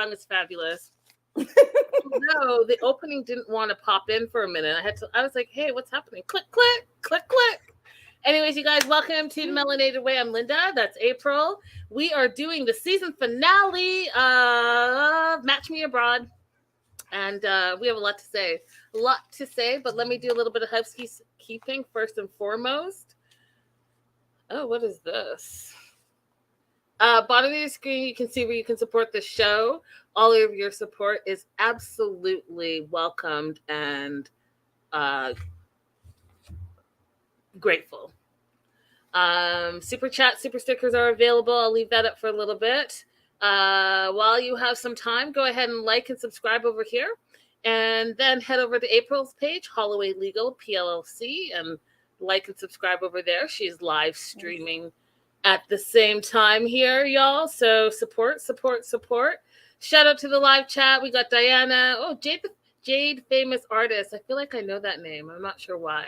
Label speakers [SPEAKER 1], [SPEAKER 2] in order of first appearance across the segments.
[SPEAKER 1] song is fabulous. No, the opening didn't want to pop in for a minute. I was like, hey, what's happening? Click, click, click, click. Anyways, you guys, welcome to the Melanated Way. I'm Linda. That's April. We are doing the season finale of Match Me Abroad. And we have a lot to say. But let me do a little bit of housekeeping first and foremost. Oh, what is this? Bottom of the screen, you can see where you can support the show. All of your support is absolutely welcomed and grateful. Super chat, super stickers are available. I'll leave that up for a little bit. While you have some time, go ahead and like and subscribe over here. And then head over to April's page, Holloway Legal, PLLC, and like and subscribe over there. She's live streaming at the same time here, y'all. So support. Shout out to the live chat. We got Diana. Oh, Jade, famous artist. I feel like I know that name. I'm not sure why.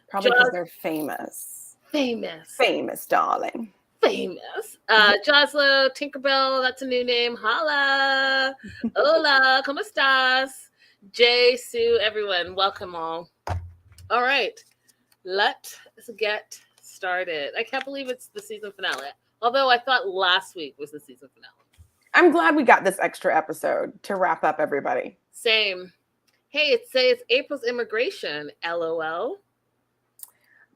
[SPEAKER 2] Probably because they're famous. Famous, darling.
[SPEAKER 1] Famous. Joslo, Tinkerbell, that's a new name. Holla. Hola, ¿cómo estás? Jay, Sue, everyone, welcome all. All right, let's get started. I can't believe it's the season finale. Although I thought last week was the season finale.
[SPEAKER 2] I'm glad we got this extra episode to wrap up everybody.
[SPEAKER 1] Same. Hey, it says April's immigration, LOL.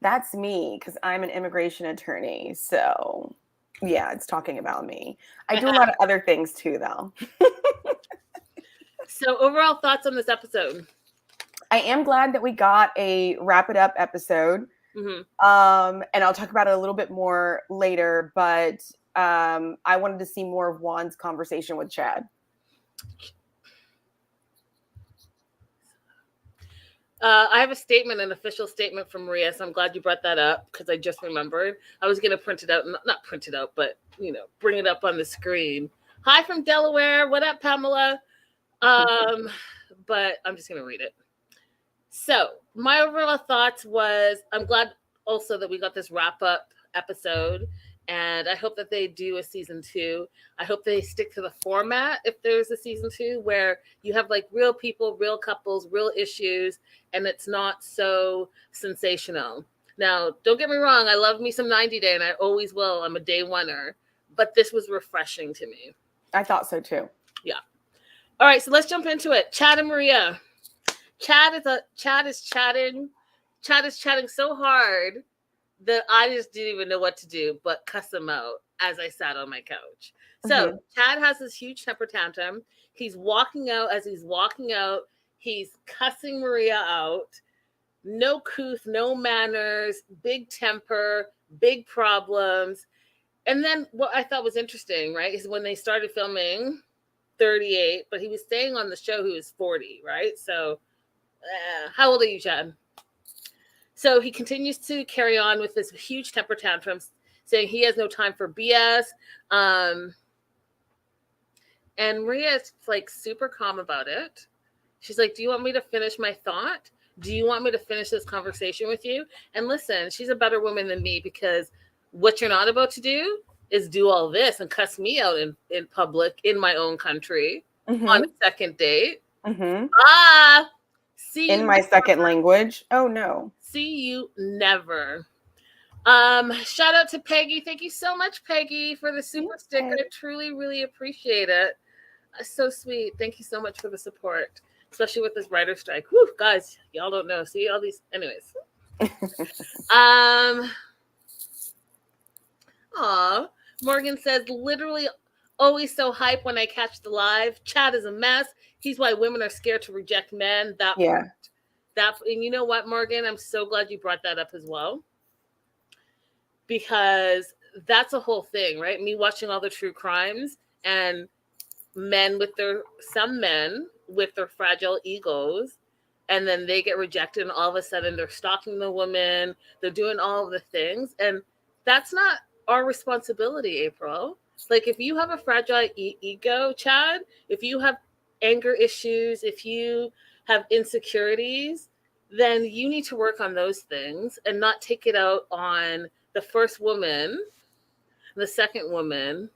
[SPEAKER 2] That's me, because I'm an immigration attorney. So, yeah, it's talking about me. I do a lot of other things too, though.
[SPEAKER 1] So, overall thoughts on this episode?
[SPEAKER 2] I am glad that we got a wrap it up episode.
[SPEAKER 1] Mm-hmm.
[SPEAKER 2] And I'll talk about it a little bit more later, but I wanted to see more of Juan's conversation with Chad.
[SPEAKER 1] I have a statement, an official statement from Maria, so I'm glad you brought that up because I just remembered. I was going to print it out, not print it out, but, bring it up on the screen. Hi from Delaware. What up, Pamela? But I'm just going to read it. So my overall thoughts was I'm glad also that we got this wrap-up episode, and I hope that they do a season 2. I hope they stick to the format if there's a season 2 where you have like real people, real couples, real issues, and it's not so sensational. Now, don't get me wrong. I love me some 90 Day, and I always will. I'm a day oneer, but this was refreshing to me.
[SPEAKER 2] I thought so too.
[SPEAKER 1] Yeah. All right, so let's jump into it. Chad and Maria. Chad is chatting so hard that I just didn't even know what to do but cuss him out as I sat on my couch. So Chad has this huge temper tantrum. He's walking out. As he's walking out, he's cussing Maria out. No couth, no manners, big temper, big problems. And then what I thought was interesting, right, is when they started filming 38, but he was staying on the show who was 40, right? So how old are you, Chad? So he continues to carry on with this huge temper tantrum, saying he has no time for BS. And Maria is like super calm about it. She's like, do you want me to finish my thought? Do you want me to finish this conversation with you? And listen, she's a better woman than me because what you're not about to do is do all this and cuss me out in public in my own country on a second date. See
[SPEAKER 2] in my second language. Oh no.
[SPEAKER 1] See you never. Shout out to Peggy. Thank you so much, Peggy, for the super sticker. Truly, really appreciate it. So sweet. Thank you so much for the support, especially with this writer strike. Whew, guys, y'all don't know. See all these. Anyways. Aw. Morgan says, literally always so hype when I catch the live. Chad is a mess. He's why women are scared to reject men. And you know what, Morgan? I'm so glad you brought that up as well. Because that's a whole thing, right? Me watching all the true crimes and some men with their fragile egos, and then they get rejected, and all of a sudden they're stalking the woman, they're doing all of the things, and that's not our responsibility, April. Like, if you have a fragile ego, Chad, if you have anger issues, if you have insecurities, then you need to work on those things and not take it out on the first woman, the second woman,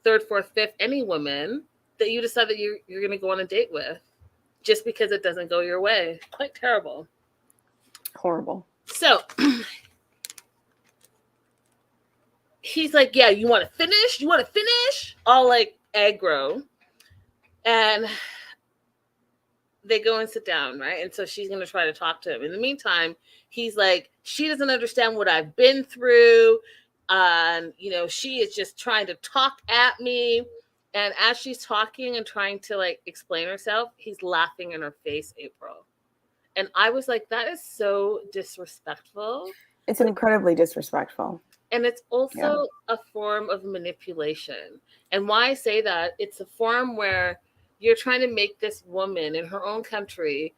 [SPEAKER 1] third, fourth, fifth, any woman that you decide that you're going to go on a date with just because it doesn't go your way. Quite terrible.
[SPEAKER 2] Horrible.
[SPEAKER 1] So he's like, yeah, you want to finish? You want to finish? All like aggro. And they go and sit down, right? And so she's going to try to talk to him. In the meantime, he's like, she doesn't understand what I've been through. And, you know, she is just trying to talk at me. And as she's talking and trying to like explain herself, he's laughing in her face, April. And I was like, that is so disrespectful.
[SPEAKER 2] It's incredibly disrespectful.
[SPEAKER 1] And it's also a form of manipulation. And why I say that, it's a form where you're trying to make this woman in her own country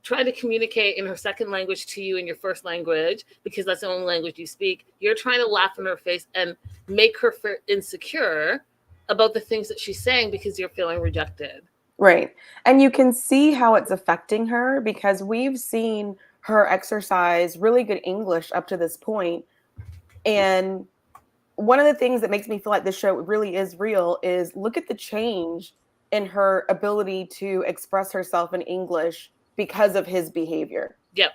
[SPEAKER 1] try to communicate in her second language to you in your first language, because that's the only language you speak. You're trying to laugh in her face and make her feel insecure about the things that she's saying because you're feeling rejected.
[SPEAKER 2] Right. And you can see how it's affecting her, because we've seen her exercise really good English up to this point. And one of the things that makes me feel like this show really is real is look at the change in her ability to express herself in English because of his behavior.
[SPEAKER 1] Yep.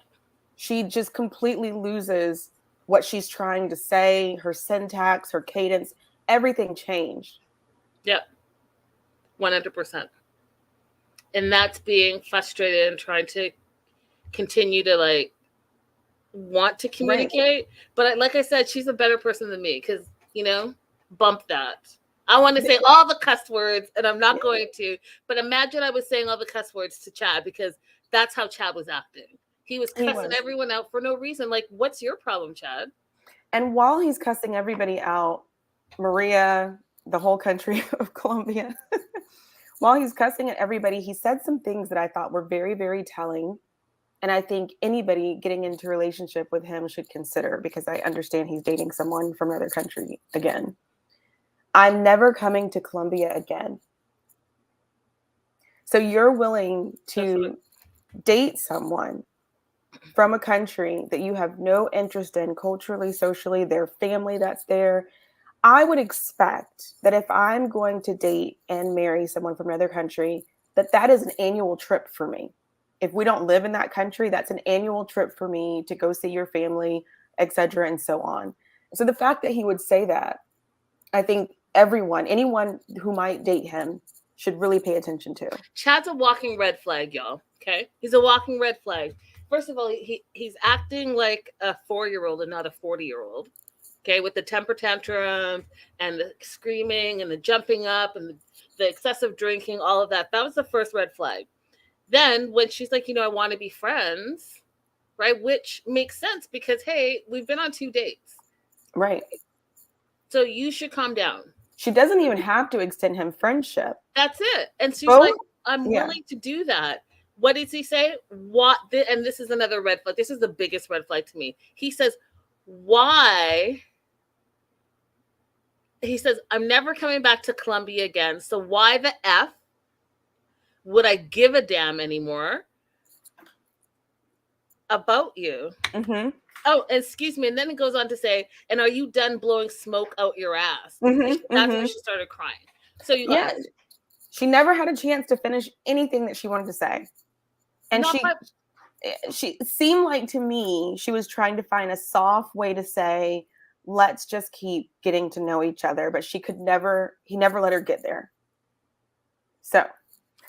[SPEAKER 2] She just completely loses what she's trying to say, her syntax, her cadence, everything changed.
[SPEAKER 1] Yep. 100%. And that's being frustrated and trying to continue to like want to communicate. Right. But like I said, she's a better person than me because, you know, bump that. I want to say all the cuss words and I'm not going to, but imagine I was saying all the cuss words to Chad because that's how Chad was acting. He was cussing everyone out for no reason. Like, what's your problem, Chad?
[SPEAKER 2] And while he's cussing everybody out, Maria, the whole country of Colombia, while he's cussing at everybody, he said some things that I thought were very, very telling. And I think anybody getting into a relationship with him should consider, because I understand he's dating someone from another country again. I'm never coming to Colombia again. So you're willing to date someone from a country that you have no interest in culturally, socially, their family that's there. I would expect that if I'm going to date and marry someone from another country, that is an annual trip for me. If we don't live in that country, that's an annual trip for me to go see your family, etc., and so on. So the fact that he would say that, I think anyone who might date him should really pay attention to.
[SPEAKER 1] Chad's a walking red flag, y'all. Okay? He's a walking red flag. First of all, he's acting like a 4-year-old and not a 40-year-old. Okay, with the temper tantrum and the screaming and the jumping up and the excessive drinking, all of that. That was the first red flag. Then when she's like, you know, I want to be friends, right? Which makes sense because, hey, we've been on 2 dates.
[SPEAKER 2] Right. So
[SPEAKER 1] you should calm down.
[SPEAKER 2] She doesn't even have to extend him friendship.
[SPEAKER 1] That's it. And she's like, I'm willing to do that. What does he say? And this is another red flag. This is the biggest red flag to me. He says, why? He says, I'm never coming back to Colombia again. So why the F would I give a damn anymore about you?
[SPEAKER 2] Mm-hmm.
[SPEAKER 1] Oh, excuse me. And then it goes on to say, and are you done blowing smoke out your ass?
[SPEAKER 2] Mm-hmm.
[SPEAKER 1] That's when she started crying. So you guys.
[SPEAKER 2] She never had a chance to finish anything that she wanted to say. And she seemed like to me, she was trying to find a soft way to say, let's just keep getting to know each other. But he never let her get there. So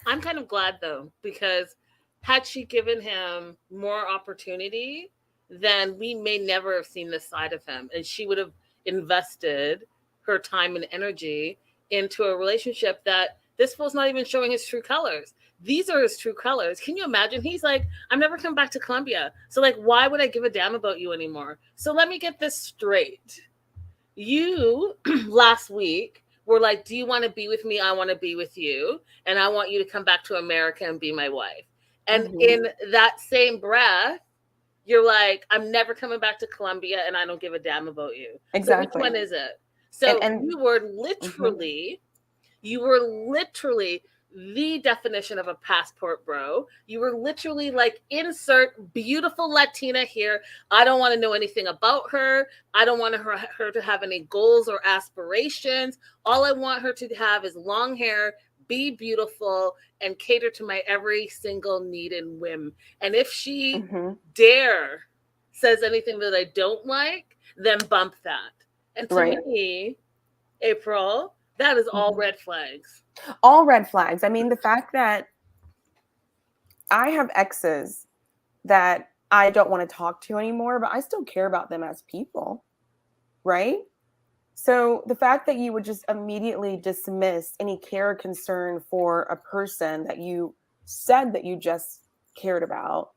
[SPEAKER 1] I'm kind of glad though, because had she given him more opportunity, then we may never have seen this side of him. And she would have invested her time and energy into a relationship that this fool's not even showing his true colors. These are his true colors. Can you imagine? He's like, I'm never coming back to Colombia. So like, why would I give a damn about you anymore? So let me get this straight. You last week were like, do you want to be with me? I want to be with you. And I want you to come back to America and be my wife. And in that same breath, you're like, I'm never coming back to Colombia and I don't give a damn about you.
[SPEAKER 2] Exactly.
[SPEAKER 1] So which one is it? So you were literally the definition of a passport bro. You were literally like, insert beautiful Latina here. I don't want to know anything about her. I don't want her to have any goals or aspirations. All I want her to have is long hair, be beautiful, and cater to my every single need and whim. And if she dare says anything that I don't like, then bump that. And to me, April, that is all red flags.
[SPEAKER 2] All red flags. I mean, the fact that I have exes that I don't want to talk to anymore, but I still care about them as people, right? So the fact that you would just immediately dismiss any care or concern for a person that you said that you just cared about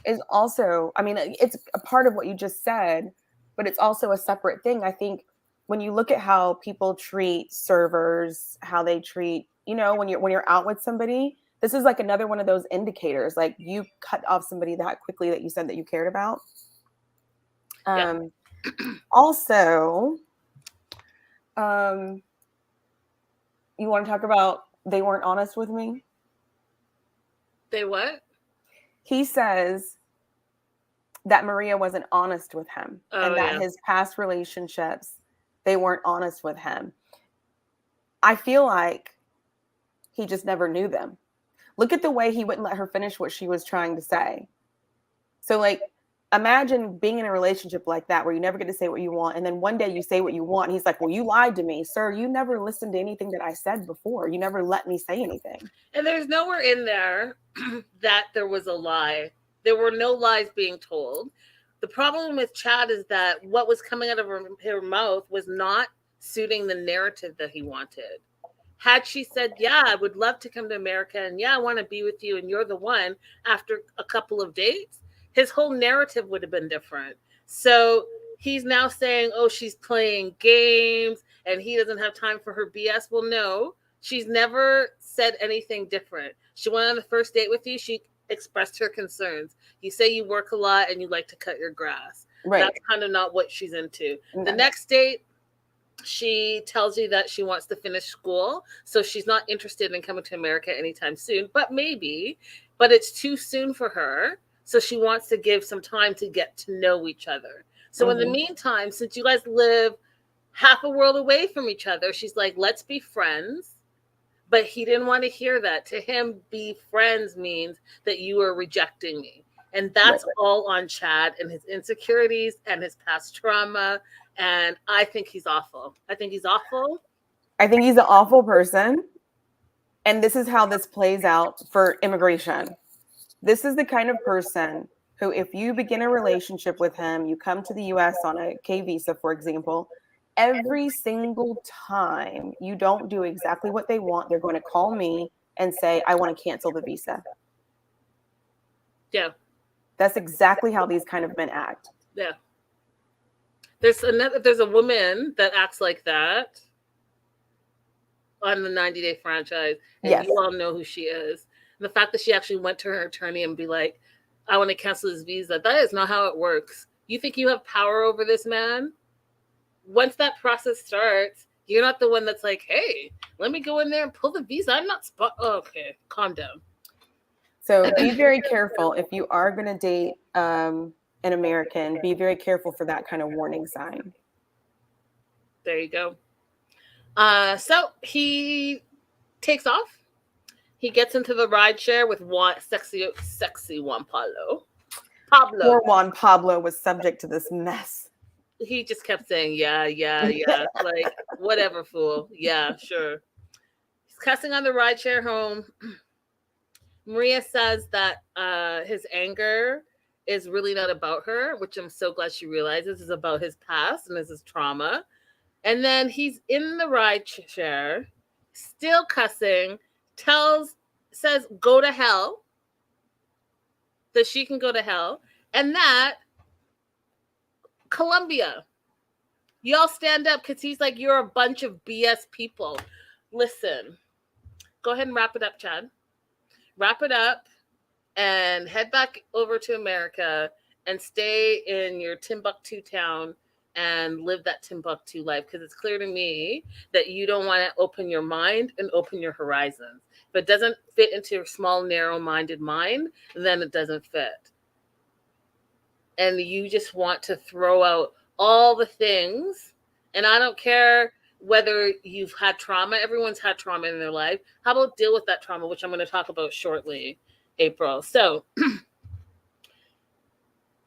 [SPEAKER 2] is also, I mean, it's a part of what you just said, but it's also a separate thing. I think when you look at how people treat servers, how they treat, you know, when you're out with somebody, this is like another one of those indicators. Like you cut off somebody that quickly that you said that you cared about. Also, you want to talk about they weren't honest with me?
[SPEAKER 1] They what?
[SPEAKER 2] He says that Maria wasn't honest with him and that his past relationships, they weren't honest with him. I feel like he just never knew them. Look at the way he wouldn't let her finish what she was trying to say. So like, imagine being in a relationship like that where you never get to say what you want. And then one day you say what you want. And he's like, well, you lied to me, sir. You never listened to anything that I said before. You never let me say anything.
[SPEAKER 1] And there's nowhere in there that there was a lie. There were no lies being told. The problem with Chad is that what was coming out of her mouth was not suiting the narrative that he wanted. Had she said, yeah, I would love to come to America and yeah, I want to be with you and you're the one after a couple of dates, his whole narrative would have been different. So he's now saying, oh, she's playing games and he doesn't have time for her BS. Well, no, she's never said anything different. She went on the first date with you. She expressed her concerns. You say you work a lot and you like to cut your grass. Right. That's kind of not what she's into. No. The next date, she tells you that she wants to finish school, so she's not interested in coming to America anytime soon, but maybe, but it's too soon for her, so she wants to give some time to get to know each other. So in the meantime, since you guys live half a world away from each other, she's like, let's be friends, but he didn't want to hear that. To him, be friends means that you are rejecting me, and that's all on Chad and his insecurities and his past trauma. And I think he's awful. I think he's awful.
[SPEAKER 2] I think he's an awful person. And this is how this plays out for immigration. This is the kind of person who, if you begin a relationship with him, you come to the US on a K visa, for example, every single time you don't do exactly what they want, they're going to call me and say, I want to cancel the visa.
[SPEAKER 1] Yeah.
[SPEAKER 2] That's exactly how these kind of men act.
[SPEAKER 1] Yeah. There's a woman that acts like that on the 90-day franchise, and you all know who she is. And the fact that she actually went to her attorney and be like, I want to cancel his visa, that is not how it works. You think you have power over this man? Once that process starts, you're not the one that's like, hey, let me go in there and pull the visa. I'm not okay, calm down.
[SPEAKER 2] So be very careful if you are going to date an American, be very careful for that kind of warning sign.
[SPEAKER 1] There you go. So he takes off. He gets into the rideshare with sexy Juan Pablo.
[SPEAKER 2] Poor Juan Pablo was subject to this mess.
[SPEAKER 1] He just kept saying, yeah. Like, whatever, fool. Yeah, sure. He's cussing on the rideshare home. Maria says that his anger is really not about her, which I'm so glad she realizes is about his past and his trauma. And then he's in the ride share, still cussing, says, go to hell, that she can go to hell. And that, Colombia, y'all stand up, because he's like, you're a bunch of BS people. Listen, go ahead and wrap it up, Chad. Wrap it up. And head back over to America and stay in your Timbuktu town and live that Timbuktu life. Because it's clear to me that you don't want to open your mind and open your horizons. If it doesn't fit into your small, narrow-minded mind, then it doesn't fit. And you just want to throw out all the things. And I don't care whether you've had trauma, everyone's had trauma in their life. How about deal with that trauma, which I'm going to talk about shortly, April. So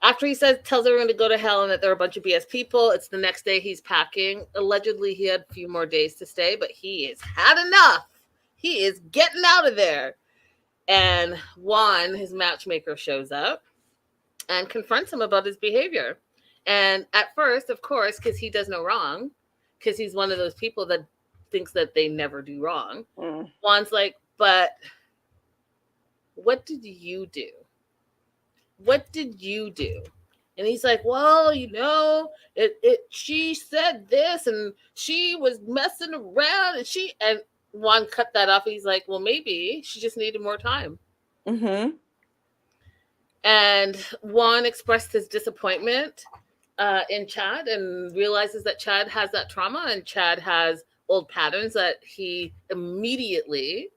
[SPEAKER 1] after he tells everyone to go to hell and that they're a bunch of BS people, it's the next day he's packing. Allegedly, he had a few more days to stay, but he has had enough. He is getting out of there. And Juan, his matchmaker, shows up and confronts him about his behavior. And at first, of course, because he does no wrong, because he's one of those people that thinks that they never do wrong, Juan's like, but what did you do? What did you do? And he's like, well, she said this and she was messing around and Juan cut that off. He's like, well, maybe she just needed more time.
[SPEAKER 2] Mm-hmm.
[SPEAKER 1] And Juan expressed his disappointment in Chad and realizes that Chad has that trauma and Chad has old patterns that he immediately,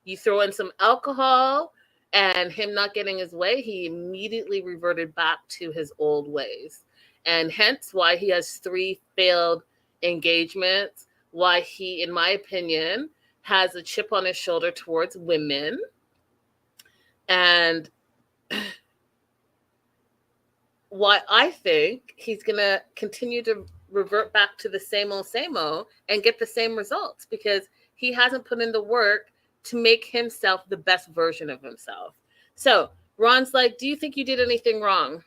[SPEAKER 1] you throw in some alcohol and him not getting his way, he immediately reverted back to his old ways. And hence why he has 3 failed engagements, why he, in my opinion, has a chip on his shoulder towards women. And why I think he's going to continue to revert back to the same old and get the same results because he hasn't put in the work to make himself the best version of himself. So Ron's like, do you think you did anything wrong?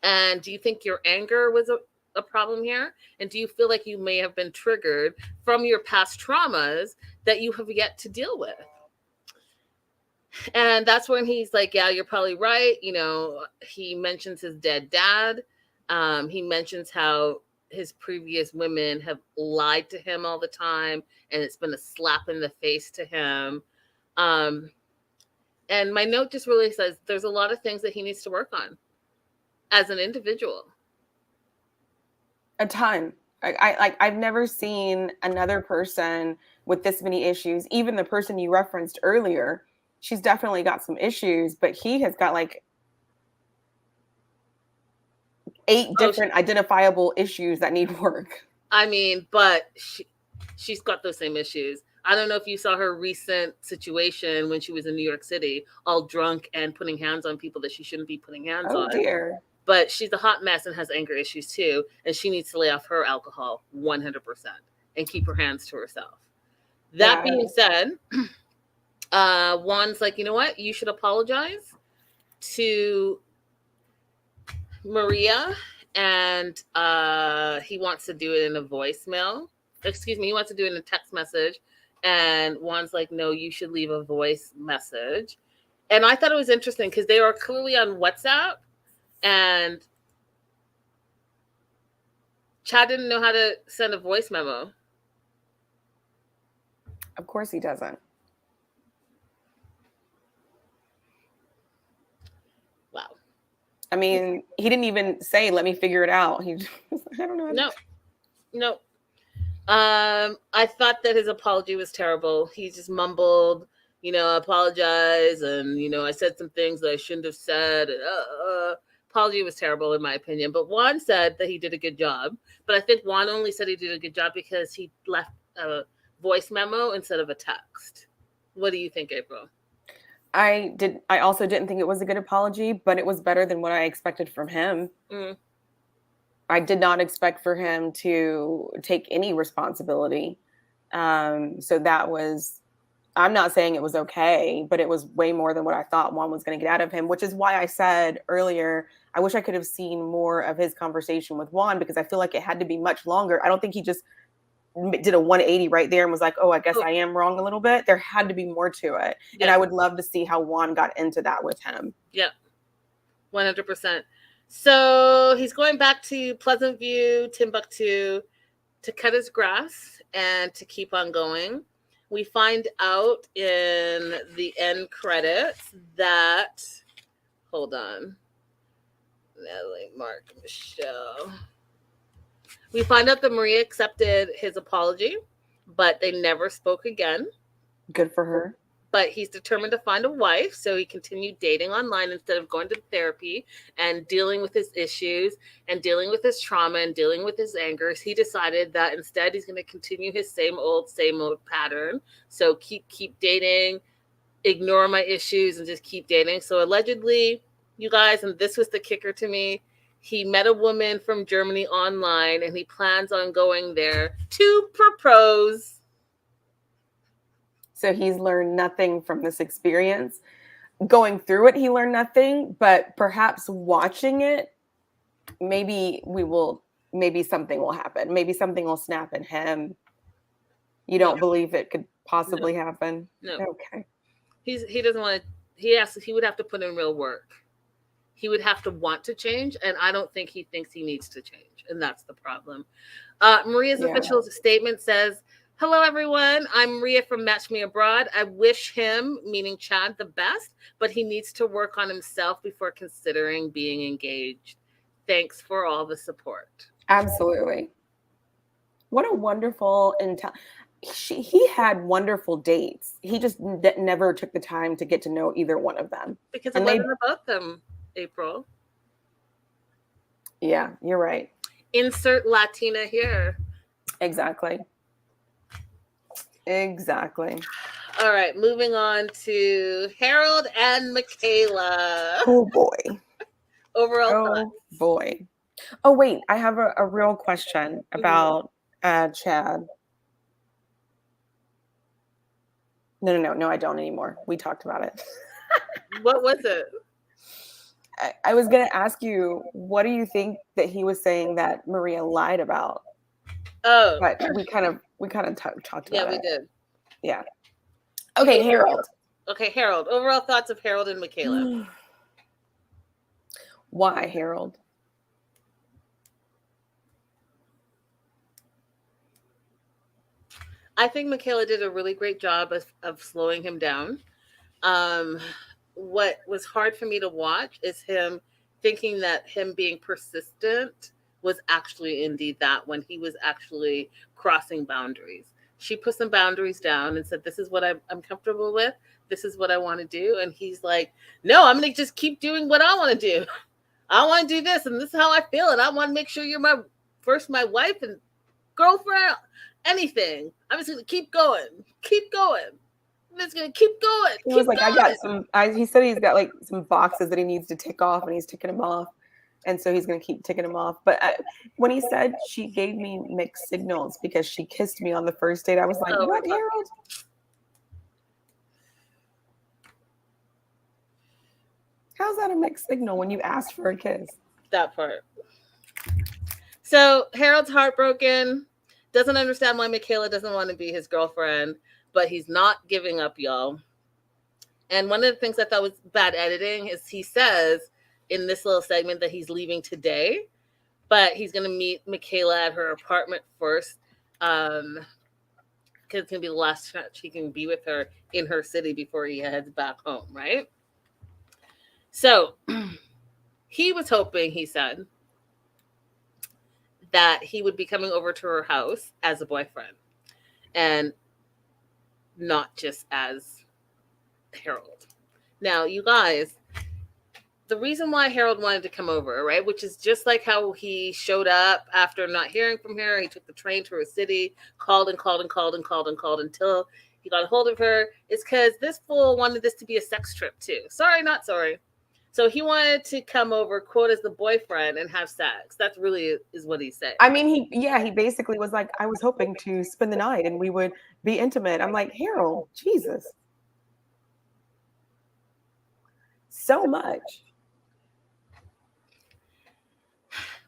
[SPEAKER 1] And do you think your anger was a problem here? And do you feel like you may have been triggered from your past traumas that you have yet to deal with? And that's when he's like, yeah, you're probably right. He mentions his dead dad. He mentions how his previous women have lied to him all the time, and it's been a slap in the face to him. And my note just really says there's a lot of things that he needs to work on as an individual.
[SPEAKER 2] A ton. I've never seen another person with this many issues. Even the person you referenced earlier, she's definitely got some issues, but he has got like 8 different identifiable issues that need work.
[SPEAKER 1] I mean, but she's got those same issues. I don't know if you saw her recent situation when she was in New York City, all drunk and putting hands on people that she shouldn't be putting hands on.
[SPEAKER 2] Oh, dear.
[SPEAKER 1] But she's a hot mess and has anger issues too. And she needs to lay off her alcohol 100% and keep her hands to herself. That being said, Juan's like, you know what? You should apologize to Maria. And he wants to do it in a voicemail. He wants to do it in a text message. And Juan's like, no, you should leave a voice message. And I thought it was interesting because they were clearly on WhatsApp. And Chad didn't know how to send a voice memo.
[SPEAKER 2] Of course he doesn't.
[SPEAKER 1] Wow.
[SPEAKER 2] I mean, he didn't even say, let me figure it out. He just, I don't know.
[SPEAKER 1] No. I thought that his apology was terrible. He just mumbled, apologize. And, I said some things that I shouldn't have said. Apology was terrible in my opinion. But Juan said that he did a good job. But I think Juan only said he did a good job because he left a voice memo instead of a text. What do you think, April?
[SPEAKER 2] I also didn't think it was a good apology, but it was better than what I expected from him. I did not expect for him to take any responsibility. So that was, I'm not saying it was okay, but it was way more than what I thought Juan was going to get out of him, which is why I said earlier, I wish I could have seen more of his conversation with Juan because I feel like it had to be much longer. I don't think he just did a 180 right there and was like, oh, I guess I am wrong a little bit. There had to be more to it. Yeah. And I would love to see how Juan got into that with him.
[SPEAKER 1] Yeah, 100%. So he's going back to Pleasant View, Timbuktu, to cut his grass and to keep on going. We find out in the end credits that, hold on, Natalie, Mark, Michelle. We find out that Maria accepted his apology, but they never spoke again.
[SPEAKER 2] Good for her.
[SPEAKER 1] but he's determined to find a wife. So he continued dating online instead of going to therapy and dealing with his issues and dealing with his trauma and dealing with his angers. He decided that instead he's going to continue his same old pattern. So keep dating, ignore my issues, and just keep dating. So allegedly, you guys, and this was the kicker to me, he met a woman from Germany online and he plans on going there to propose.
[SPEAKER 2] So he's learned nothing from this experience. Going through it, he learned nothing, but perhaps watching it, maybe something will happen. Maybe something will snap in him. You don't believe it could possibly happen?
[SPEAKER 1] No.
[SPEAKER 2] Okay.
[SPEAKER 1] He doesn't want to, he would have to put in real work. He would have to want to change, and I don't think he thinks he needs to change, and that's the problem. Maria's official statement says, "Hello, everyone. I'm Maria from Match Me Abroad. I wish him," meaning Chad, "the best, but he needs to work on himself before considering being engaged. Thanks for all the support."
[SPEAKER 2] Absolutely. What a wonderful he had wonderful dates. He just never took the time to get to know either one of them.
[SPEAKER 1] Because it wasn't about them, April.
[SPEAKER 2] Yeah, you're right.
[SPEAKER 1] Insert Latina here.
[SPEAKER 2] Exactly.
[SPEAKER 1] All right, moving on to Harold and Michaela.
[SPEAKER 2] Oh boy.
[SPEAKER 1] Overall thoughts.
[SPEAKER 2] Boy. Oh wait, I have a real question about Chad. No, I don't anymore. We talked about it.
[SPEAKER 1] What was it?
[SPEAKER 2] I was going to ask you, what do you think that he was saying that Maria lied about?
[SPEAKER 1] Oh,
[SPEAKER 2] but we kind of talked about it.
[SPEAKER 1] Yeah, we did.
[SPEAKER 2] Yeah. Okay, Harold.
[SPEAKER 1] Okay, Harold. Overall thoughts of Harold and Michaela.
[SPEAKER 2] Why, Harold?
[SPEAKER 1] I think Michaela did a really great job of slowing him down. What was hard for me to watch is him thinking that him being persistent was actually indeed that, when he was actually crossing boundaries. She put some boundaries down and said, "This is what I'm comfortable with. This is what I want to do." And he's like, "No, I'm going to just keep doing what I want to do. I want to do this, and this is how I feel, and I want to make sure you're my wife and girlfriend, anything. I'm just going to keep going. I'm just going to keep going."
[SPEAKER 2] He was like, he said he's got like some boxes that he needs to tick off, and he's ticking them off. And so he's going to keep ticking them off. But when he said she gave me mixed signals because she kissed me on the first date, I was like, what, Harold? How's that a mixed signal when you asked for a kiss?
[SPEAKER 1] That part. So Harold's heartbroken, doesn't understand why Michaela doesn't want to be his girlfriend, but he's not giving up, y'all. And one of the things I thought was bad editing is he says in this little segment that he's leaving today, but he's going to meet Michaela at her apartment first, because it's going to be the last chance he can be with her in her city before he heads back home, right? So he was hoping, he said, that he would be coming over to her house as a boyfriend and not just as Harold. Now, you guys, the reason why Harold wanted to come over, right, which is just like how he showed up after not hearing from her. He took the train to her city, called until he got a hold of her, is because this fool wanted this to be a sex trip too. Sorry, not sorry. So he wanted to come over, quote, as the boyfriend and have sex. That really is what he said.
[SPEAKER 2] I mean, he basically was like, I was hoping to spend the night and we would be intimate. I'm like, Harold, Jesus. So much.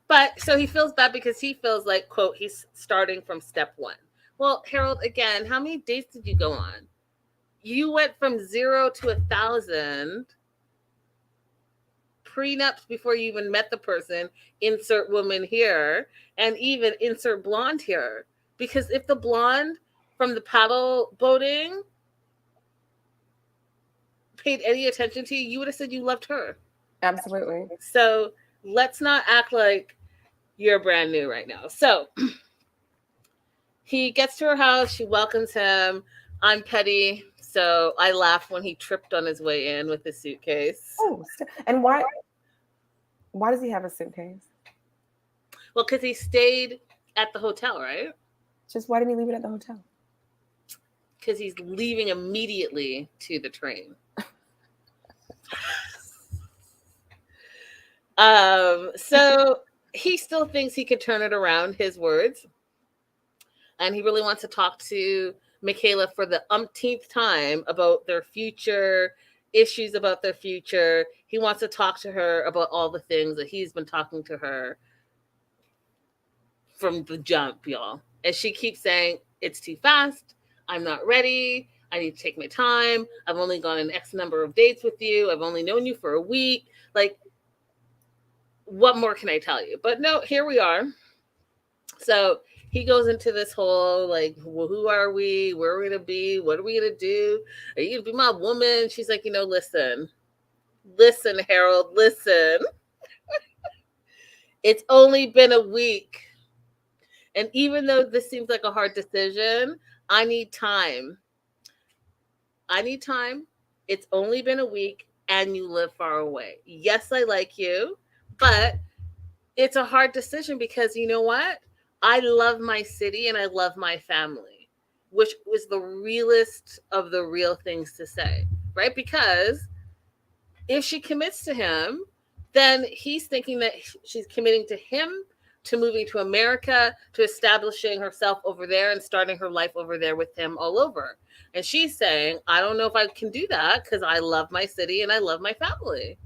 [SPEAKER 1] But so he feels bad because he feels like, quote, he's starting from step one. Well, Harold, again, how many dates did you go on? You went from 0 to 1,000 prenups before you even met the person. Insert woman here, and even insert blonde here. Because if the blonde from the paddle boating paid any attention to you, you would have said you loved her.
[SPEAKER 2] Absolutely.
[SPEAKER 1] So let's not act like you're brand new right now. So he gets to her house. She welcomes him. I'm petty. So I laughed when he tripped on his way in with his suitcase.
[SPEAKER 2] Oh, and why does he have a suitcase?
[SPEAKER 1] Well, because he stayed at the hotel, right?
[SPEAKER 2] Just why didn't he leave it at the hotel?
[SPEAKER 1] Because he's leaving immediately to the train. So he still thinks he can turn it around, his words. And he really wants to talk to Michaela for the umpteenth time about their future, issues about their future. He wants to talk to her about all the things that he's been talking to her from the jump, y'all. And she keeps saying, it's too fast. I'm not ready. I need to take my time. I've only gone an X number of dates with you. I've only known you for a week. Like, what more can I tell you? But no, here we are. So he goes into this whole, like, well, who are we? Where are we going to be? What are we going to do? Are you going to be my woman? She's like, listen, Harold, listen. It's only been a week. And even though this seems like a hard decision, I need time. It's only been a week and you live far away. Yes, I like you, but it's a hard decision because you know what? I love my city and I love my family, which was the realest of the real things to say, right? Because if she commits to him, then he's thinking that she's committing to him, to moving to America, to establishing herself over there and starting her life over there with him all over. And she's saying, I don't know if I can do that because I love my city and I love my family.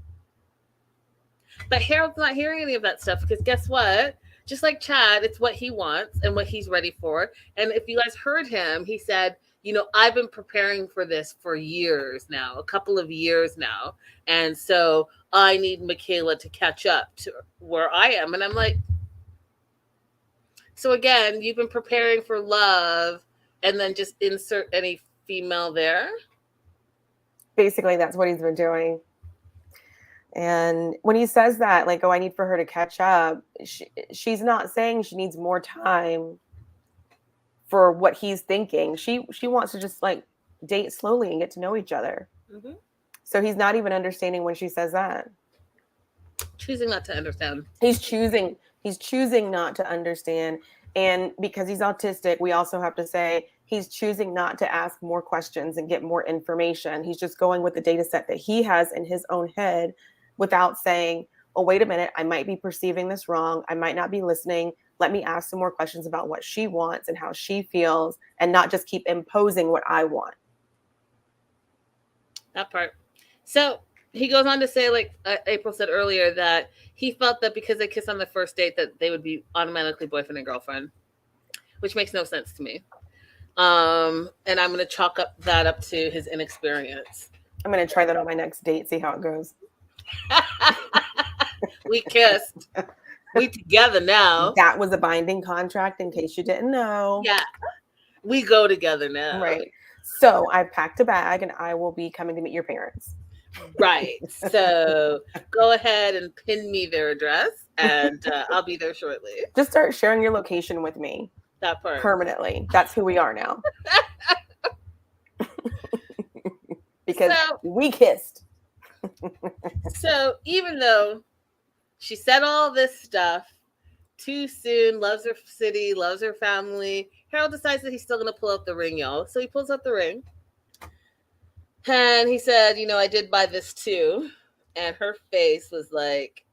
[SPEAKER 1] But Harold's not hearing any of that stuff because guess what? Just like Chad, it's what he wants and what he's ready for. And if you guys heard him, he said, I've been preparing for this for years now, a couple of years now. And so I need Michaela to catch up to where I am. And I'm like, so again, you've been preparing for love and then just insert any female there?
[SPEAKER 2] Basically, that's what he's been doing. And when he says that, like, oh, I need for her to catch up, she's not saying she needs more time for what he's thinking. She wants to just like date slowly and get to know each other. Mm-hmm. So he's not even understanding when she says that.
[SPEAKER 1] Choosing not to understand.
[SPEAKER 2] He's choosing not to understand. And because he's autistic, we also have to say he's choosing not to ask more questions and get more information. He's just going with the data set that he has in his own head without saying, oh, wait a minute, I might be perceiving this wrong. I might not be listening. Let me ask some more questions about what she wants and how she feels and not just keep imposing what I want.
[SPEAKER 1] That part. So he goes on to say, like April said earlier, that he felt that because they kissed on the first date that they would be automatically boyfriend and girlfriend, which makes no sense to me. And I'm going to chalk that up to his inexperience.
[SPEAKER 2] I'm going to try that on my next date, see how it goes.
[SPEAKER 1] We kissed. We together now.
[SPEAKER 2] That was a binding contract, in case you didn't know.
[SPEAKER 1] Yeah. We go together now.
[SPEAKER 2] Right. So I packed a bag and I will be coming to meet your parents.
[SPEAKER 1] Right. So go ahead and pin me their address and I'll be there shortly.
[SPEAKER 2] Just start sharing your location with me.
[SPEAKER 1] That part.
[SPEAKER 2] Permanently. That's who we are now. Because we kissed.
[SPEAKER 1] So even though she said all this stuff too soon, loves her city, loves her family, Harold decides that he's still going to pull out the ring, y'all. So he pulls out the ring. And he said, I did buy this too. And her face was like,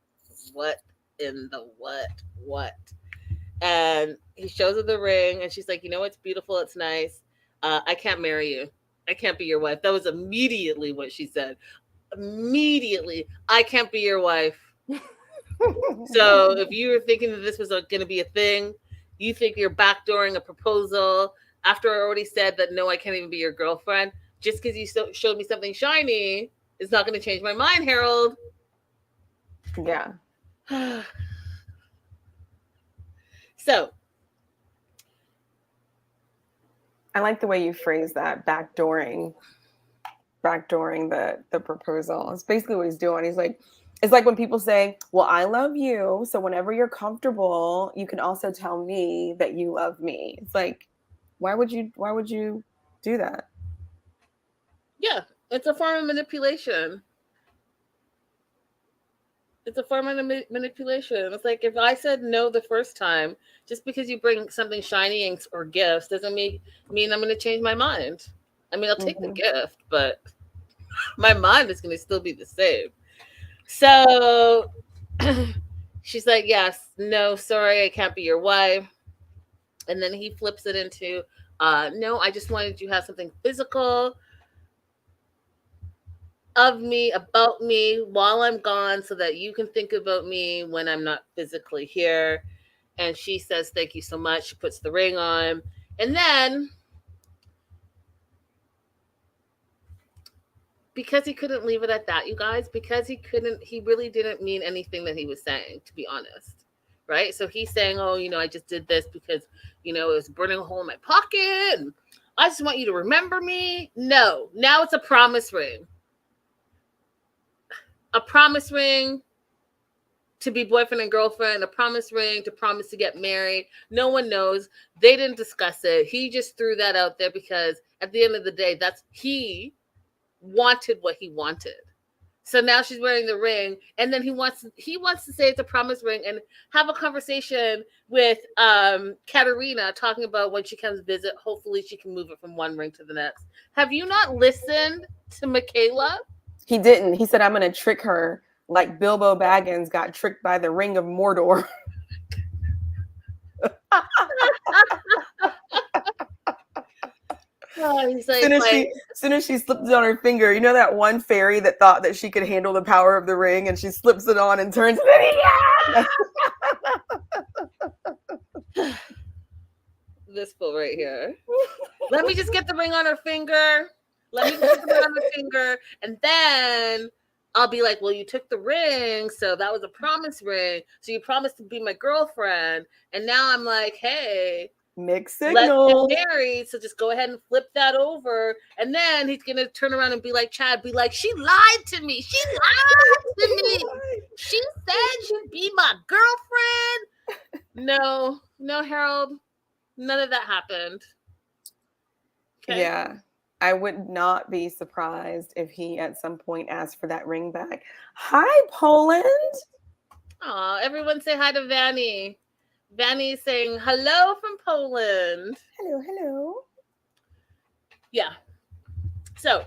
[SPEAKER 1] what in the what? And he shows her the ring and she's like, it's beautiful. It's nice. I can't marry you. I can't be your wife. That was immediately what she said. Immediately. I can't be your wife. So if you were thinking that this was going to be a thing, you think you're backdooring a proposal after I already said that, no, I can't even be your girlfriend. Just because you showed me something shiny is not going to change my mind, Harold.
[SPEAKER 2] Yeah. So I like the way you phrase that, backdooring the proposal. It's basically what he's doing. He's like, it's like when people say, well, I love you. So whenever you're comfortable, you can also tell me that you love me. It's like, why would you do that?
[SPEAKER 1] Yeah, it's a form of manipulation. It's a form of manipulation. It's like if I said no the first time, just because you bring something shiny or gifts doesn't mean I'm going to change my mind. I mean, I'll take the gift, but my mind is going to still be the same. So she's like, yes, no, sorry, I can't be your wife. And then he flips it into, no, I just wanted you to have something physical of me, about me while I'm gone so that you can think about me when I'm not physically here. And she says, thank you so much. She puts the ring on. And then, because he couldn't leave it at that, you guys, because he really didn't mean anything that he was saying, to be honest. Right? So he's saying, oh, I just did this because, it was burning a hole in my pocket. And I just want you to remember me. No, now it's a promise ring. A promise ring to be boyfriend and girlfriend, a promise ring to promise to get married. No one knows. They didn't discuss it. He just threw that out there because at the end of the day, he wanted what he wanted. So now she's wearing the ring, and then he wants to say it's a promise ring and have a conversation with Katerina, talking about when she comes visit. Hopefully, she can move it from one ring to the next. Have you not listened to Michaela?
[SPEAKER 2] He didn't. He said, I'm going to trick her like Bilbo Baggins got tricked by the Ring of Mordor.
[SPEAKER 1] He's like,
[SPEAKER 2] as soon as she slipped it on her finger, that one fairy that thought that she could handle the power of the ring, and she slips it on and turns it.
[SPEAKER 1] This fool right here. Let me just get the ring on her finger. And then I'll be like, well, you took the ring, so that was a promise ring. So you promised to be my girlfriend. And now I'm like, hey,
[SPEAKER 2] mixed signals.
[SPEAKER 1] Let's get married. So just go ahead and flip that over. And then he's going to turn around and be like, Chad, she lied to me. She said she'd be my girlfriend. No, Harold. None of that happened.
[SPEAKER 2] Okay? Yeah. I would not be surprised if he at some point asked for that ring back. Hi, Poland.
[SPEAKER 1] Oh, everyone say hi to Vanny. Vanny saying hello from Poland.
[SPEAKER 2] Hello.
[SPEAKER 1] Yeah. So,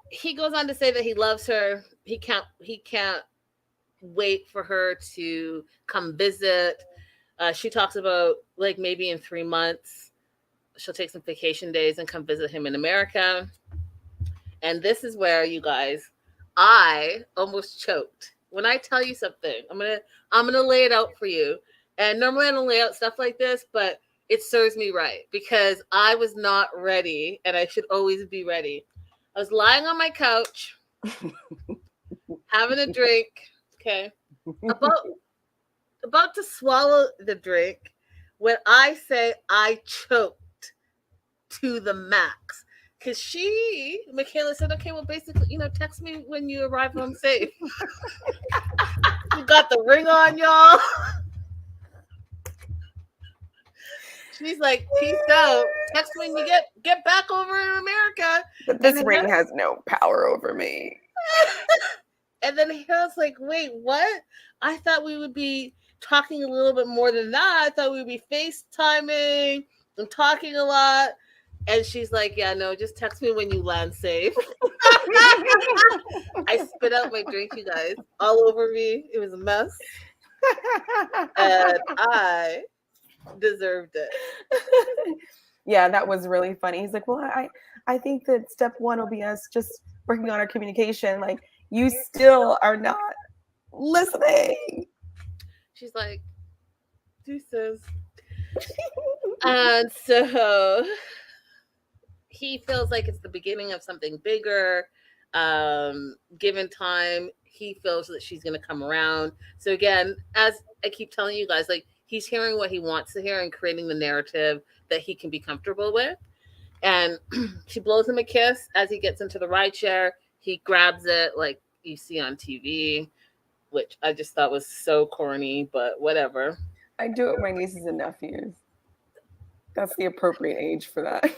[SPEAKER 1] he goes on to say that he loves her. He can't wait for her to come visit. She talks about like maybe in 3 months, she'll take some vacation days and come visit him in America. And this is where, you guys, I almost choked. When I tell you something, I'm gonna lay it out for you. And normally I don't lay out stuff like this, but it serves me right because I was not ready, and I should always be ready. I was lying on my couch, having a drink, okay, about to swallow the drink when I say I choked to the max. Because Michaela said, okay, well, basically, text me when you arrive home safe. You got the ring on, y'all. She's like, peace out. Text when you get back over in America.
[SPEAKER 2] But this ring has no power over me.
[SPEAKER 1] And then Harold's like, wait, what? I thought we would be talking a little bit more than that. I thought we'd be FaceTiming and talking a lot. And she's like, yeah, no, just text me when you land safe. I spit out my drink, you guys, all over me. It was a mess. And I deserved it.
[SPEAKER 2] Yeah, that was really funny. He's like, well, I think that step one will be us just working on our communication. Like, you still are not listening.
[SPEAKER 1] She's like, deuces. And so he feels like it's the beginning of something bigger. Given time, he feels that she's going to come around. So again, as I keep telling you guys, like, he's hearing what he wants to hear and creating the narrative that he can be comfortable with. And she blows him a kiss as he gets into the ride chair. He grabs it like you see on TV, which I just thought was so corny, but whatever.
[SPEAKER 2] I do it with my nieces and nephews. That's the appropriate age for that.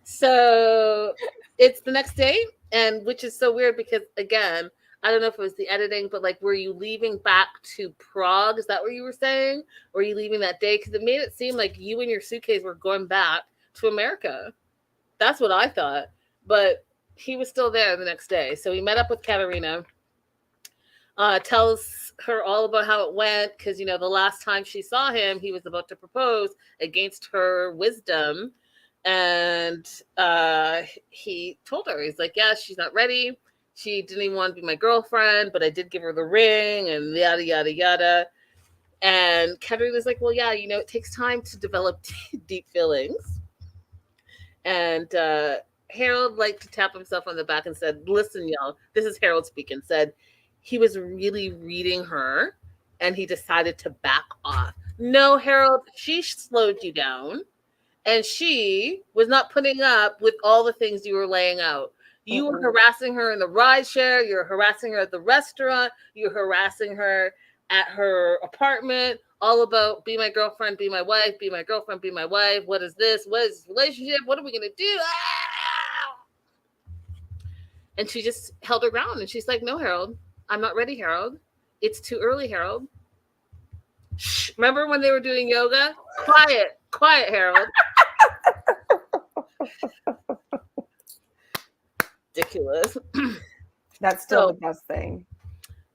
[SPEAKER 1] So it's the next day, and which is so weird because, again, I don't know if it was the editing, but like, were you leaving back to Prague? Is that what you were saying? Or were you leaving that day? Because it made it seem like you and your suitcase were going back to America. That's what I thought. But he was still there the next day. So he met up with Katerina, tells her all about how it went. Because, the last time she saw him, he was about to propose against her wisdom. And he told her, he's like, yeah, she's not ready. She didn't even want to be my girlfriend, but I did give her the ring and yada, yada, yada. And Katerina's like, well, yeah, it takes time to develop deep feelings. And Harold liked to tap himself on the back and said, listen, y'all, this is Harold speaking, said he was really reading her and he decided to back off. No, Harold, she slowed you down. And she was not putting up with all the things you were laying out. You were harassing her in the rideshare. You're harassing her at the restaurant. You're harassing her at her apartment. All about be my girlfriend, be my wife, be my girlfriend, be my wife. What is this? What is this relationship? What are we going to do? Ah! And she just held her ground. And she's like, no, Harold, I'm not ready, Harold. It's too early, Harold. Shh. Remember when they were doing yoga? Quiet, Harold. Ridiculous.
[SPEAKER 2] That's still the best thing.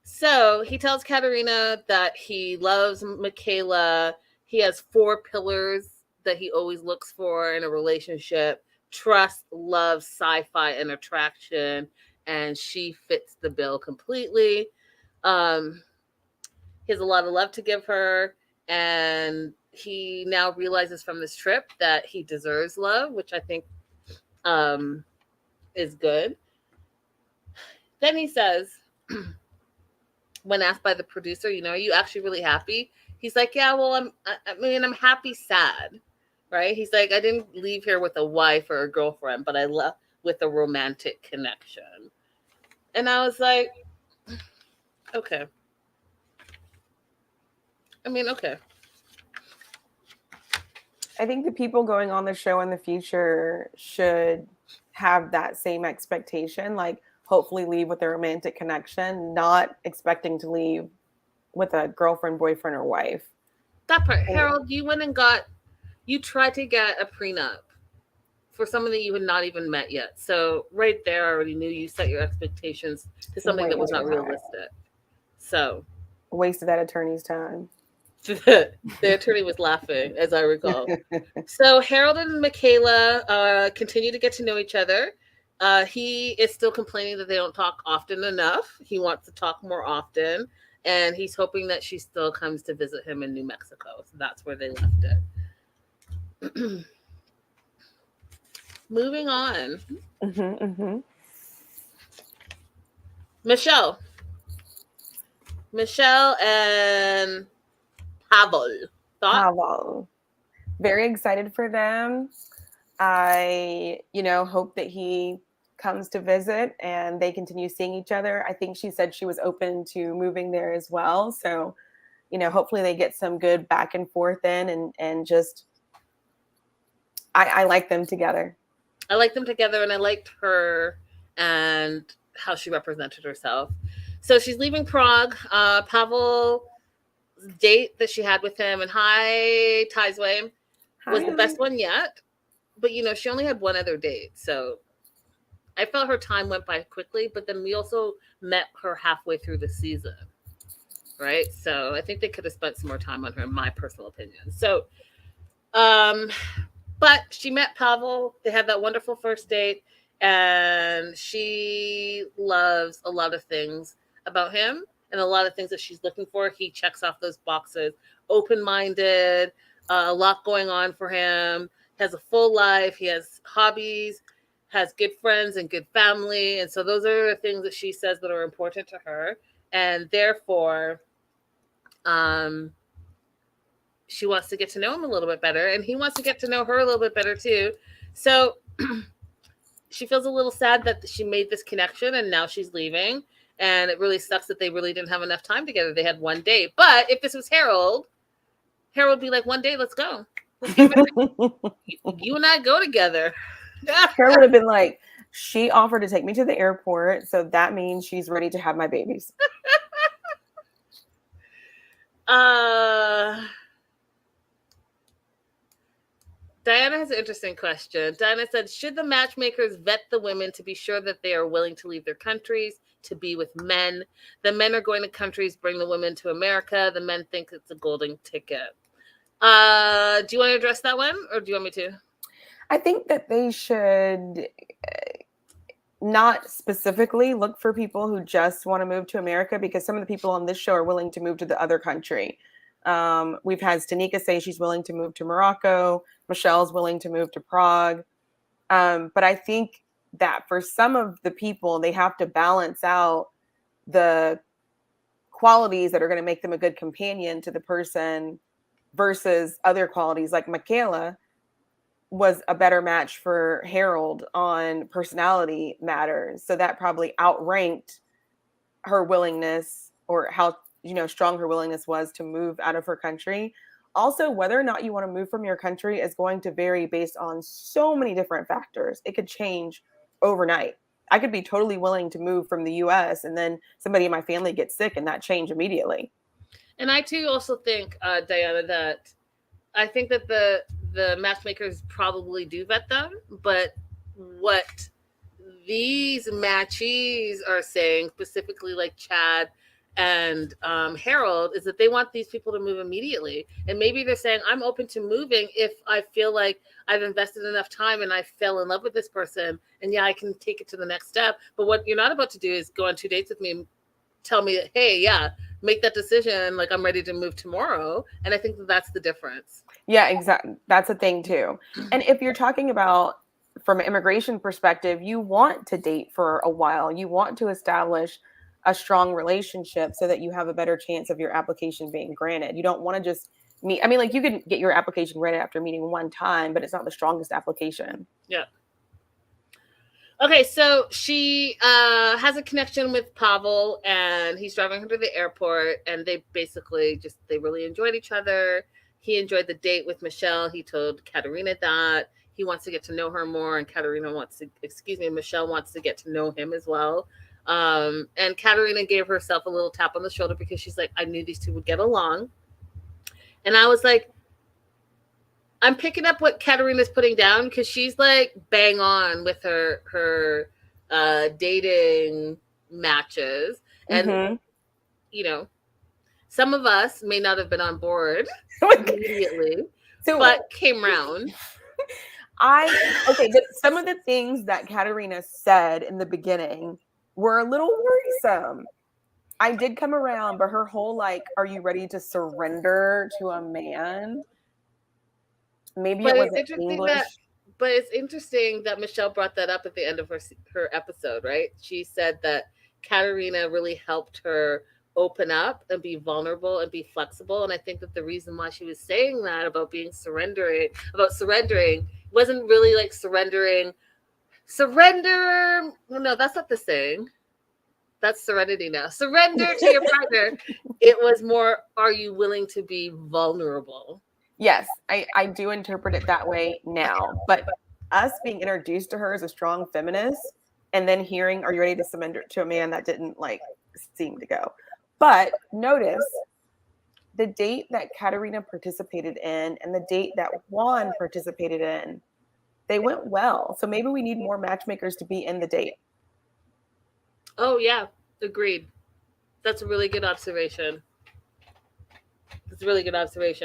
[SPEAKER 1] So he tells Katerina that he loves Michaela. He has 4 pillars that he always looks for in a relationship: trust, love, sci-fi, and attraction. And she fits the bill completely. He has a lot of love to give her. And he now realizes from this trip that he deserves love, which I think is good. Then he says, when asked by the producer, are you actually really happy? He's like, yeah, well, I'm happy, sad, right? He's like, I didn't leave here with a wife or a girlfriend, but I left with a romantic connection. And I was like, okay. Okay.
[SPEAKER 2] I think the people going on the show in the future should have that same expectation, like hopefully leave with a romantic connection, not expecting to leave with a girlfriend, boyfriend, or wife.
[SPEAKER 1] That part. Harold, you tried to get a prenup for someone that you had not even met yet. So right there, I already knew you set your expectations to something that was not realistic. So.
[SPEAKER 2] Wasted that attorney's time.
[SPEAKER 1] The attorney was laughing, as I recall. So Harold and Michaela continue to get to know each other. He is still complaining that they don't talk often enough. He wants to talk more often, and he's hoping that she still comes to visit him in New Mexico. So that's where they left it. Moving on. Michelle and
[SPEAKER 2] Pavel. Very excited for them. I, hope that he comes to visit and they continue seeing each other. I think she said she was open to moving there as well. So, hopefully they get some good back and forth in and just, I like them together.
[SPEAKER 1] I like them together, and I liked her and how she represented herself. So she's leaving Prague. Pavel date that she had with him in High Tidesway was the best one yet, but she only had one other date, so I felt her time went by quickly. But then we also met her halfway through the season, right? So I think they could have spent some more time on her, in my personal opinion. So but she met Pavel. They had that wonderful first date, and she loves a lot of things about him. And a lot of things that she's looking for, he checks off those boxes. Open-minded, a lot going on for him. Has a full life. He has hobbies, has good friends and good family. And so those are the things that she says that are important to her. And therefore, she wants to get to know him a little bit better. And he wants to get to know her a little bit better too. So she feels a little sad that she made this connection and now she's leaving. And it really sucks that they really didn't have enough time together. They had one date. But if this was Harold, Harold would be like, one day, let's go. Let's get married. You and I go together.
[SPEAKER 2] Harold would have been like, she offered to take me to the airport, so that means she's ready to have my babies.
[SPEAKER 1] Diana has an interesting question. Diana said, should the matchmakers vet the women to be sure that they are willing to leave their countries to be with men? The men are going to countries, bring the women to America. The men think it's a golden ticket. Do you want to address that one, or do you want me to?
[SPEAKER 2] I think that they should not specifically look for people who just want to move to America, because some of the people on this show are willing to move to the other country. We've had Stanika say she's willing to move to Morocco. Michelle's willing to move to Prague. But I think that for some of the people, they have to balance out the qualities that are going to make them a good companion to the person versus other qualities. Like Michaela was a better match for Harold on personality matters. So that probably outranked her willingness, or how, strong her willingness was to move out of her country. Also, whether or not you want to move from your country is going to vary based on so many different factors. It could change overnight. I could be totally willing to move from the US and then somebody in my family gets sick and that change immediately.
[SPEAKER 1] And I too also think, Diana, that I think that the matchmakers probably do vet them, but what these matchees are saying, specifically like Chad and Harold, is that they want these people to move immediately. And maybe they're saying, I'm open to moving if I feel like I've invested enough time and I fell in love with this person, and yeah, I can take it to the next step. But what you're not about to do is go on 2 dates with me and tell me, hey, yeah, make that decision, like I'm ready to move tomorrow. And I think that that's the difference.
[SPEAKER 2] Yeah, exactly. That's a thing too. And if you're talking about from an immigration perspective, you want to date for a while. You want to establish a strong relationship so that you have a better chance of your application being granted. You don't want to just meet. I mean, like, you can get your application granted after meeting one time, but it's not the strongest application.
[SPEAKER 1] Yeah. Okay, so she has a connection with Pavel, and he's driving her to the airport, and they basically they really enjoyed each other. He enjoyed the date with Michelle. He told Katerina that he wants to get to know her more, and Michelle wants to get to know him as well. And Katerina gave herself a little tap on the shoulder because she's like, I knew these two would get along. And I was like, I'm picking up what Katerina's putting down, because she's like bang on with her dating matches. And, some of us may not have been on board immediately, but came round.
[SPEAKER 2] Some of the things that Katerina said in the beginning were a little worrisome. I did come around, but her whole, like, are you ready to surrender to a man? Maybe it wasn't English.
[SPEAKER 1] But it's interesting that Michelle brought that up at the end of her episode, right? She said that Katerina really helped her open up and be vulnerable and be flexible. And I think that the reason why she was saying that about surrendering, wasn't really like surrender. No, that's not the saying. That's serenity now. Surrender to your partner. It was more, are you willing to be vulnerable?
[SPEAKER 2] Yes, I do interpret it that way now. But us being introduced to her as a strong feminist, and then hearing, are you ready to surrender to a man, that didn't seem to go. But notice the date that Katerina participated in and the date that Juan participated in, they went well. So maybe we need more matchmakers to be in the date.
[SPEAKER 1] Oh, yeah. Agreed. That's a really good observation.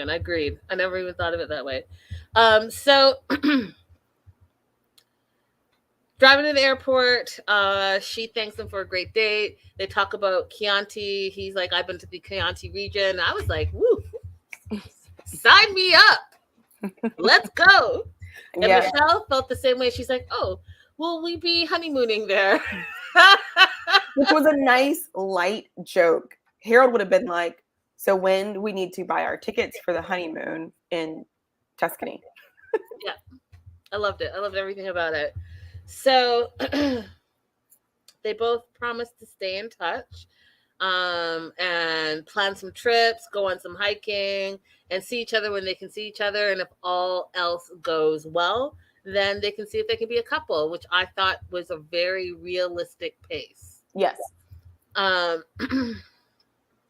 [SPEAKER 1] I agreed. I never even thought of it that way. So driving to the airport, she thanks him for a great date. They talk about Chianti. He's like, I've been to the Chianti region. I was like, woo, sign me up. Let's go. And Michelle felt the same way. She's like, oh, will we be honeymooning there?
[SPEAKER 2] Which was a nice, light joke. Harold would have been like, so when do we need to buy our tickets for the honeymoon in Tuscany?
[SPEAKER 1] Yeah, I loved it. I loved everything about it. So they both promised to stay in touch. and plan some trips, go on some hiking, and see each other when they can see each other. And if all else goes well, then they can see if they can be a couple, which I thought was a very realistic pace.
[SPEAKER 2] Yes.
[SPEAKER 1] And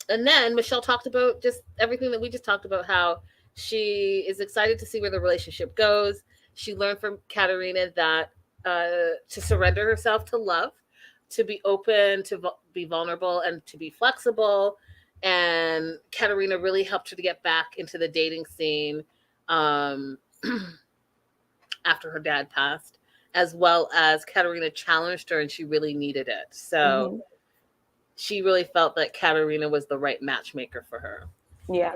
[SPEAKER 1] then Michelle talked about just everything that we just talked about, how she is excited to see where the relationship goes. She learned from Katerina that to surrender herself to love, to be open, to be vulnerable, and to be flexible. And Katerina really helped her to get back into the dating scene after her dad passed, as well as Katerina challenged her, and she really needed it. So she really felt that Katerina was the right matchmaker for her.
[SPEAKER 2] Yeah.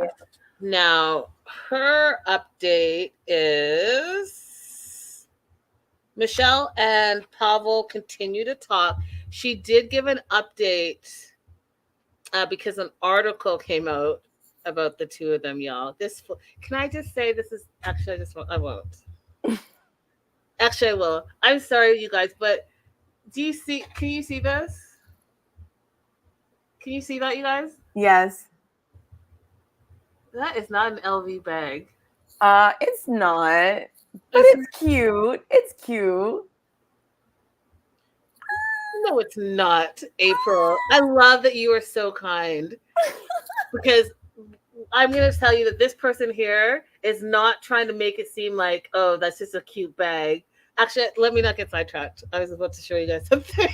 [SPEAKER 1] Now, her update is Michelle and Pavel continue to talk. She did give an update because an article came out about the two of them, y'all. Can I just say this is actually I won't. Actually, I will. I'm sorry, you guys, but can you see this? Can you see that, you guys?
[SPEAKER 2] Yes.
[SPEAKER 1] That is not an LV bag.
[SPEAKER 2] It's not, but it's cute. It's cute.
[SPEAKER 1] No, it's not, April. I love that you are so kind, because I'm going to tell you that this person here is not trying to make it seem like, oh, that's just a cute bag. Actually, let me not get sidetracked. I was about to show you guys something.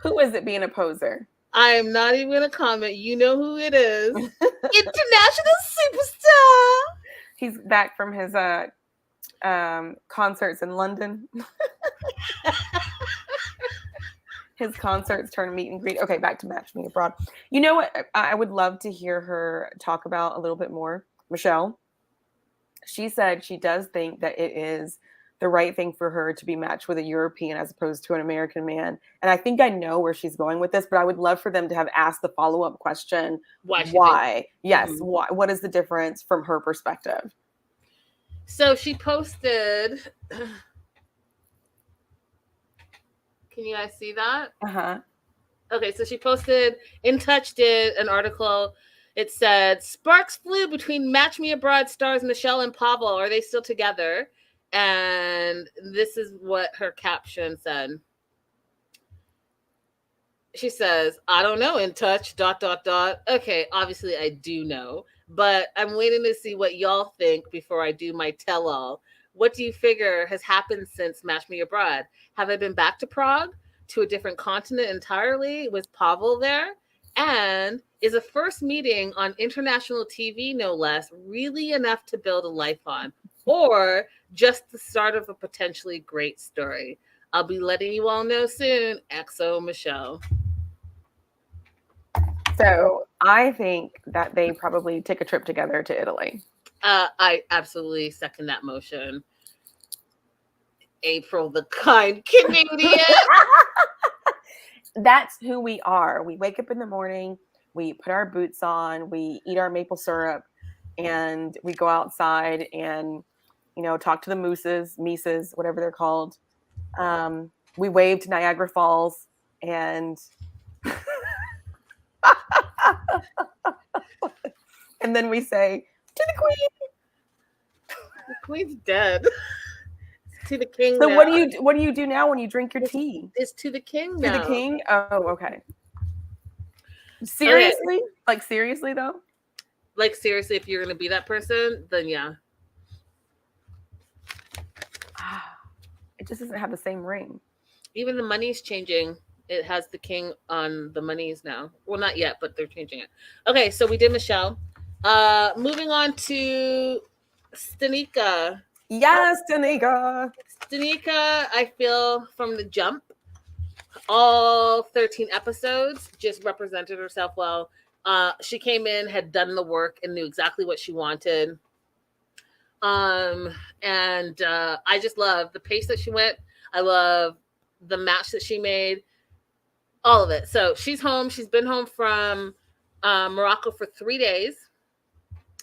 [SPEAKER 2] Who is it being a poser?
[SPEAKER 1] I am not even going to comment. You know who it is. International superstar.
[SPEAKER 2] He's back from his concerts in London. His concerts turned meet and greet. Okay, back to Match Me Abroad. You know what? I would love to hear her talk about a little bit more. Michelle, she said she does think that it is the right thing for her to be matched with a European as opposed to an American man. And I think I know where she's going with this, but I would love for them to have asked the follow-up question. Why? Yes. Mm-hmm. Why? What is the difference from her perspective?
[SPEAKER 1] So she posted... Can you guys see that?
[SPEAKER 2] Uh-huh.
[SPEAKER 1] Okay, so she posted, In Touch did an article. It said, sparks flew between Match Me Abroad stars Michelle and Pavel. Are they still together? And this is what her caption said. She says, I don't know, In Touch, ... Okay, obviously I do know, but I'm waiting to see what y'all think before I do my tell-all. What do you figure has happened since Match Me Abroad? Have I been back to Prague, to a different continent entirely? Was Pavel there? And is a first meeting on international TV, no less, really enough to build a life on? Or just the start of a potentially great story? I'll be letting you all know soon. XO Michelle.
[SPEAKER 2] So I think that they probably take a trip together to Italy.
[SPEAKER 1] I absolutely second that motion. April, the kind Canadian.
[SPEAKER 2] That's who we are. We wake up in the morning, we put our boots on, we eat our maple syrup, and we go outside and, talk to the mises, whatever they're called. We wave to Niagara Falls, and and then we say, to the Queen.
[SPEAKER 1] The Queen's dead. To the king.
[SPEAKER 2] So
[SPEAKER 1] now.
[SPEAKER 2] what do you do now when you drink your tea?
[SPEAKER 1] It's to the king now.
[SPEAKER 2] To the king? Oh, okay. Seriously? Okay. Like seriously though?
[SPEAKER 1] Like seriously, if you're gonna be that person, then yeah.
[SPEAKER 2] It just doesn't have the same ring.
[SPEAKER 1] Even the money's changing. It has the king on the monies now. Well, not yet, but they're changing it. Okay, so we did Michelle. Moving on to Stanika.
[SPEAKER 2] Yes, Stanika.
[SPEAKER 1] Stanika, I feel from the jump, all 13 episodes just represented herself well. She came in, had done the work, and knew exactly what she wanted. And I just love the pace that she went. I love the match that she made. All of it. So she's home. She's been home from Morocco for 3 days.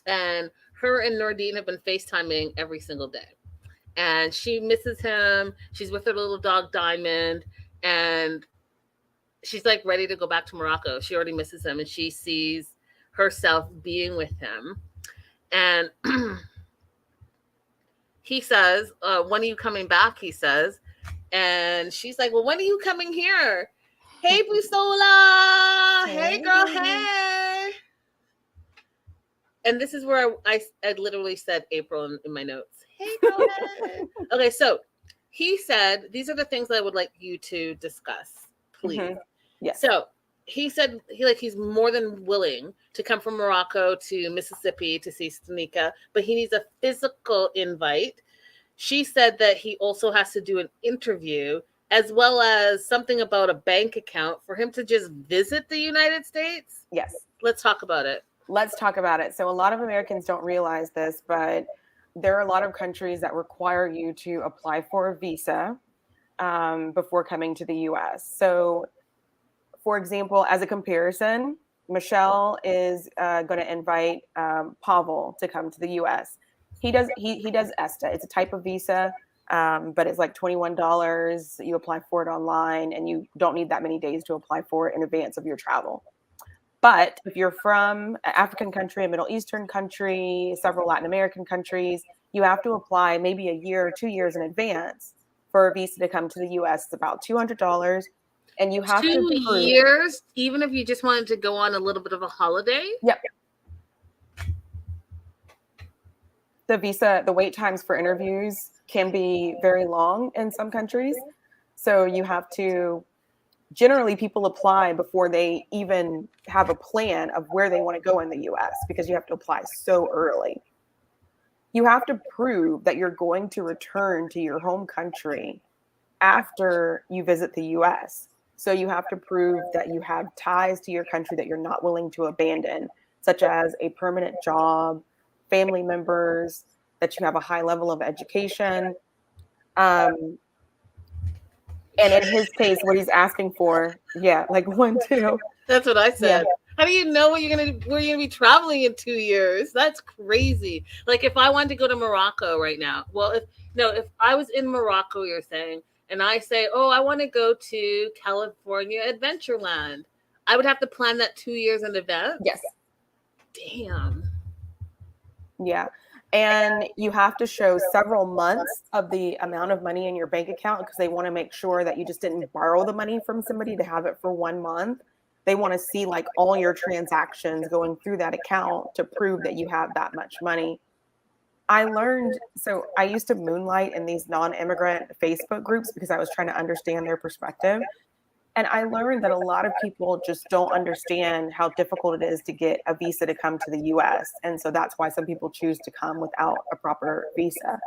[SPEAKER 1] And her and Nordine have been FaceTiming every single day. And she misses him. She's with her little dog, Diamond. And she's like ready to go back to Morocco. She already misses him, and she sees herself being with him. And he says, when are you coming back? He says. And she's like, well, when are you coming here? Hey, Busola. Hey, girl. Hey. And this is where I literally said April in my notes. Hey, girl. Hey. Okay, so he said, these are the things that I would like you to discuss, please. Mm-hmm.
[SPEAKER 2] Yes.
[SPEAKER 1] So he said he's more than willing to come from Morocco to Mississippi to see Stanika, but he needs a physical invite. She said that he also has to do an interview as well as something about a bank account for him to just visit the United States.
[SPEAKER 2] Yes.
[SPEAKER 1] Let's talk about it.
[SPEAKER 2] Let's talk about it. So a lot of Americans don't realize this, but there are a lot of countries that require you to apply for a visa before coming to the U.S. So, for example, as a comparison, Michelle is going to invite Pavel to come to the U.S. He does ESTA. It's a type of visa, but it's like $21. You apply for it online, and you don't need that many days to apply for it in advance of your travel. But if you're from an African country, a Middle Eastern country, several Latin American countries, you have to apply maybe a year or 2 years in advance for a visa to come to the U.S. It's about $200. And you have
[SPEAKER 1] 2 years, even if you just wanted to go on a little bit of a holiday?
[SPEAKER 2] Yep. The wait times for interviews can be very long in some countries. So you have to, generally people apply before they even have a plan of where they want to go in the US because you have to apply so early. You have to prove that you're going to return to your home country after you visit the US. So you have to prove that you have ties to your country that you're not willing to abandon, such as a permanent job, family members, that you have a high level of education. And in his case, what he's asking for, like 1, 2.
[SPEAKER 1] That's what I said. Yeah. How do you know where you're gonna be traveling in 2 years? That's crazy. Like if I wanted to go to Morocco right now, if I was in Morocco, you're saying, and I say, oh, I want to go to California Adventureland, I would have to plan that 2 years in advance?
[SPEAKER 2] Yes.
[SPEAKER 1] Damn.
[SPEAKER 2] Yeah. And you have to show several months of the amount of money in your bank account because they want to make sure that you just didn't borrow the money from somebody to have it for 1 month. They want to see like all your transactions going through that account to prove that you have that much money. I used to moonlight in these non-immigrant Facebook groups because I was trying to understand their perspective. And I learned that a lot of people just don't understand how difficult it is to get a visa to come to the US. And so that's why some people choose to come without a proper visa.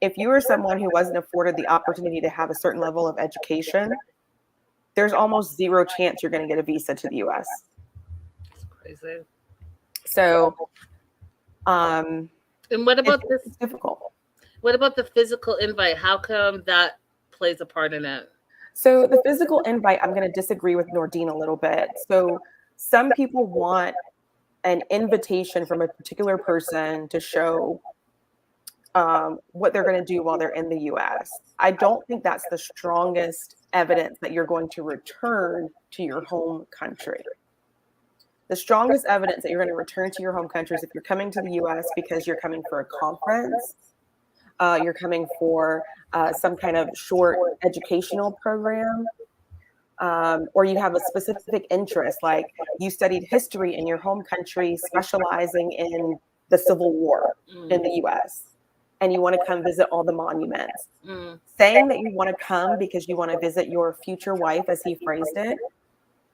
[SPEAKER 2] If you are someone who wasn't afforded the opportunity to have a certain level of education, there's almost zero chance you're going to get a visa to the US.
[SPEAKER 1] That's crazy.
[SPEAKER 2] So,
[SPEAKER 1] and what about
[SPEAKER 2] it's difficult.
[SPEAKER 1] What about the physical invite? How come that plays a part in it?
[SPEAKER 2] So the physical invite, I'm going to disagree with Nordine a little bit. So some people want an invitation from a particular person to show what they're going to do while they're in the US. I don't think that's the strongest evidence that you're going to return to your home country. The strongest evidence that you're going to return to your home country is if you're coming to the US because you're coming for a conference, you're coming for some kind of short educational program, or you have a specific interest, like you studied history in your home country, specializing in the Civil War in the US, and you want to come visit all the monuments. Saying that you want to come because you want to visit your future wife, as he phrased it,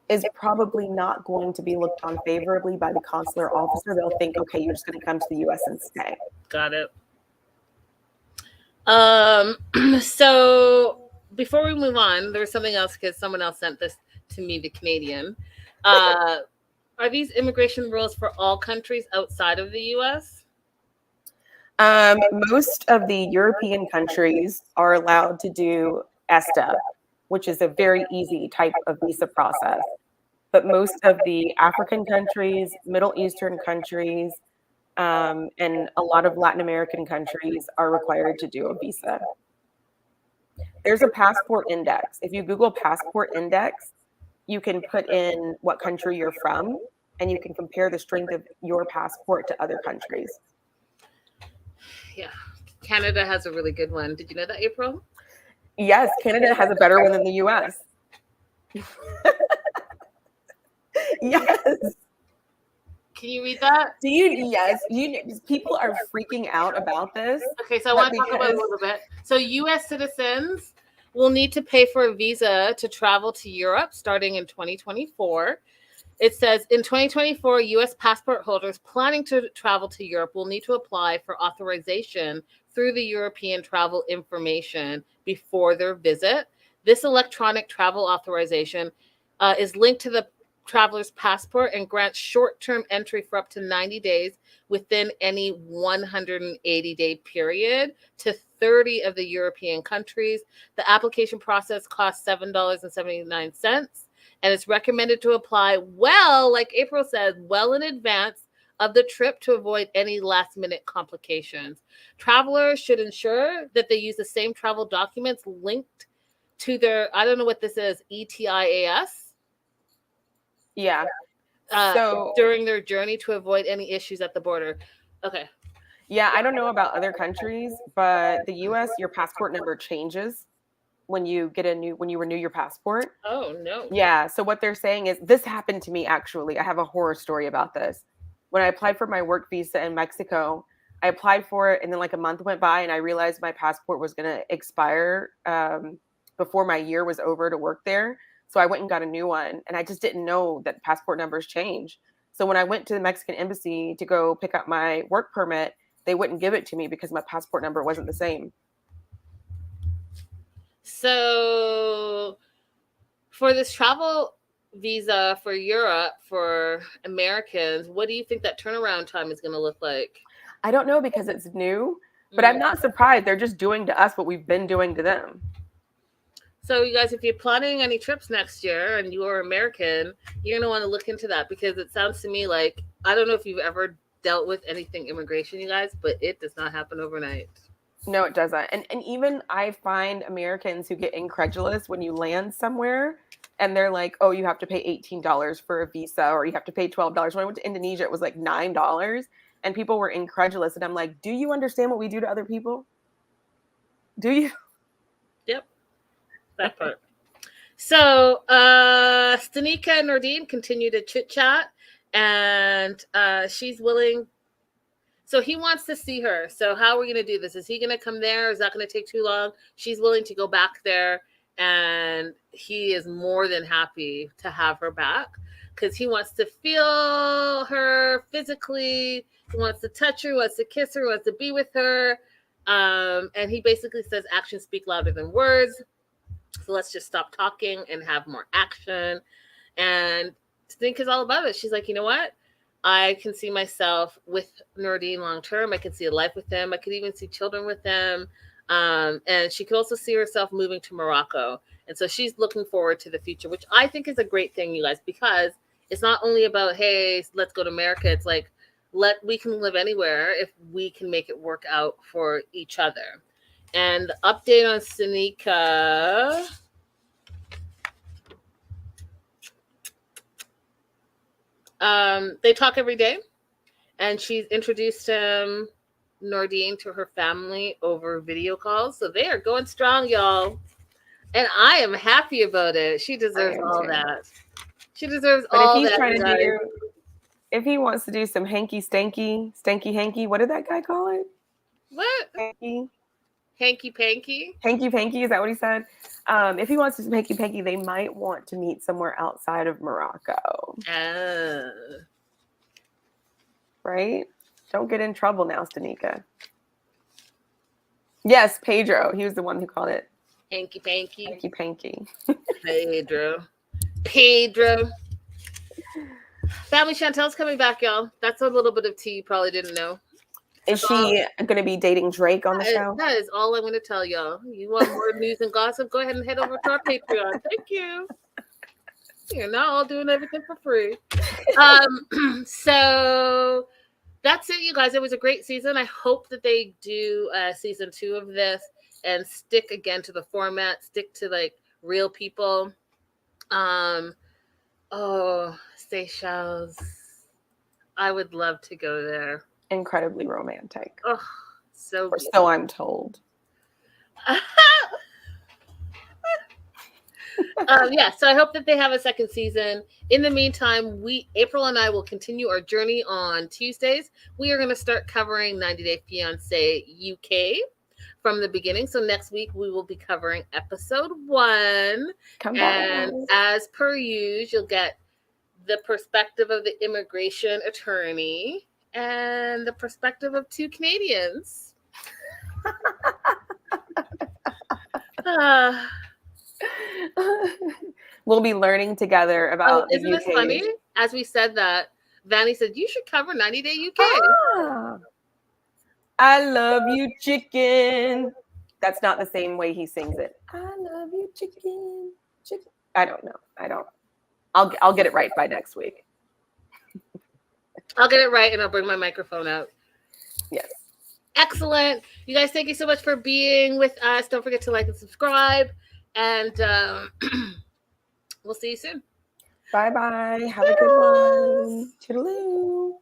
[SPEAKER 2] is probably not going to be looked on favorably by the consular officer. They'll think, okay, you're just going to come to the US and stay.
[SPEAKER 1] Got it. So before we move on, there was something else because someone else sent this to me, the Canadian. Are these immigration rules for all countries outside of the US?
[SPEAKER 2] Most of the European countries are allowed to do ESTA, which is a very easy type of visa process. But most of the African countries, Middle Eastern countries, and a lot of Latin American countries are required to do a visa. There's a passport index. If you Google passport index, you can put in what country you're from, and you can compare the strength of your passport to other countries.
[SPEAKER 1] Yeah. Canada has a really good one. Did you know that, April?
[SPEAKER 2] Yes, Canada has a better one than the US. Yes.
[SPEAKER 1] Can you read that?
[SPEAKER 2] Yes. People are freaking out about this.
[SPEAKER 1] Okay, so I want to talk about it a little bit. So US citizens will need to pay for a visa to travel to Europe starting in 2024. It says in 2024, US passport holders planning to travel to Europe will need to apply for authorization through the European Travel Information before their visit. This electronic travel authorization is linked to the traveler's passport and grants short-term entry for up to 90 days within any 180-day period to 30 of the European countries. The application process costs $7.79. And it's recommended to apply well, like April said, well in advance of the trip to avoid any last-minute complications. Travelers should ensure that they use the same travel documents linked to their, I don't know what this is, ETIAS?
[SPEAKER 2] Yeah.
[SPEAKER 1] During their journey to avoid any issues at the border. Okay.
[SPEAKER 2] Yeah, I don't know about other countries, but the US, your passport number changes when you renew your passport.
[SPEAKER 1] Oh, no.
[SPEAKER 2] Yeah. So what they're saying is, this happened to me actually. I have a horror story about this. When I applied for my work visa in Mexico, I applied for it and then like a month went by and I realized my passport was going to expire before my year was over to work there. So I went and got a new one and I just didn't know that passport numbers change. So when I went to the Mexican embassy to go pick up my work permit, they wouldn't give it to me because my passport number wasn't the same.
[SPEAKER 1] So for this travel visa for Europe for Americans, what do you think that turnaround time is going to look like?
[SPEAKER 2] I don't know because it's new, but I'm not surprised. They're just doing to us what we've been doing to them.
[SPEAKER 1] So you guys, if you're planning any trips next year and you are American, you're going to want to look into that because it sounds to me like, I don't know if you've ever dealt with anything immigration, you guys, but it does not happen overnight.
[SPEAKER 2] No, it doesn't. And even I find Americans who get incredulous when you land somewhere and they're like, oh, you have to pay $18 for a visa or you have to pay $12. When I went to Indonesia, it was like $9 and people were incredulous. And I'm like, do you understand what we do to other people? Do you?
[SPEAKER 1] Yep. That part. So Stanika and Nordine continue to chit chat and she's willing. So he wants to see her. So how are we going to do this? Is he going to come there? Is that going to take too long? She's willing to go back there. And he is more than happy to have her back because he wants to feel her physically. He wants to touch her, wants to kiss her, wants to be with her. And he basically says actions speak louder than words. So let's just stop talking and have more action. And Stink is all about it. She's like, you know what? I can see myself with Nordine long term. I can see a life with him. I could even see children with him. And she could also see herself moving to Morocco. And so she's looking forward to the future, which I think is a great thing, you guys, because it's not only about, hey, let's go to America. It's like, we can live anywhere if we can make it work out for each other. And the update on Stanika. They talk every day, and she's introduced Nordine to her family over video calls. So they are going strong, y'all. And I am happy about it. She deserves all that. She deserves all that.
[SPEAKER 2] If he wants to do some stanky hanky, what did that guy call it?
[SPEAKER 1] What? Hanky panky?
[SPEAKER 2] Hanky panky, is that what he said? If he wants to do hanky panky, they might want to meet somewhere outside of Morocco. Right? Don't get in trouble now, Stanika. Yes, Pedro. He was the one who called it
[SPEAKER 1] hanky panky.
[SPEAKER 2] Hanky panky.
[SPEAKER 1] Pedro. Family Chantel's coming back, y'all. That's a little bit of tea you probably didn't know.
[SPEAKER 2] Is she going to be dating Drake on the show?
[SPEAKER 1] That is all I'm going to tell y'all. You want more news and gossip? Go ahead and head over to our Patreon. Thank you. You're not all doing everything for free. So that's it, you guys. It was a great season. I hope that they do season 2 of this and stick again to the format, stick to like real people. Oh, Seychelles. I would love to go there.
[SPEAKER 2] Incredibly romantic.
[SPEAKER 1] Oh, so
[SPEAKER 2] Or
[SPEAKER 1] beautiful.
[SPEAKER 2] so I'm told.
[SPEAKER 1] Yeah, so I hope that they have a second season. In the meantime, April and I will continue our journey on Tuesdays. We are going to start covering 90 Day Fiancé UK from the beginning. So next week we will be covering episode 1.
[SPEAKER 2] Come back.
[SPEAKER 1] And as per usual, you'll get the perspective of the immigration attorney and the perspective of 2 Canadians.
[SPEAKER 2] We'll be learning together about the
[SPEAKER 1] isn't this
[SPEAKER 2] UK.
[SPEAKER 1] funny? As we said that, Vanny said, you should cover 90 Day UK.
[SPEAKER 2] Ah, I love you, chicken. That's not the same way he sings it. I love you, chicken. Chicken. I don't know. I'll get it right by next week.
[SPEAKER 1] I'll get it right and I'll bring my microphone out.
[SPEAKER 2] Yes.
[SPEAKER 1] Excellent. You guys, thank you so much for being with us. Don't forget to like and subscribe. And we'll see you soon.
[SPEAKER 2] Bye-bye. Have a good one. Toodaloo.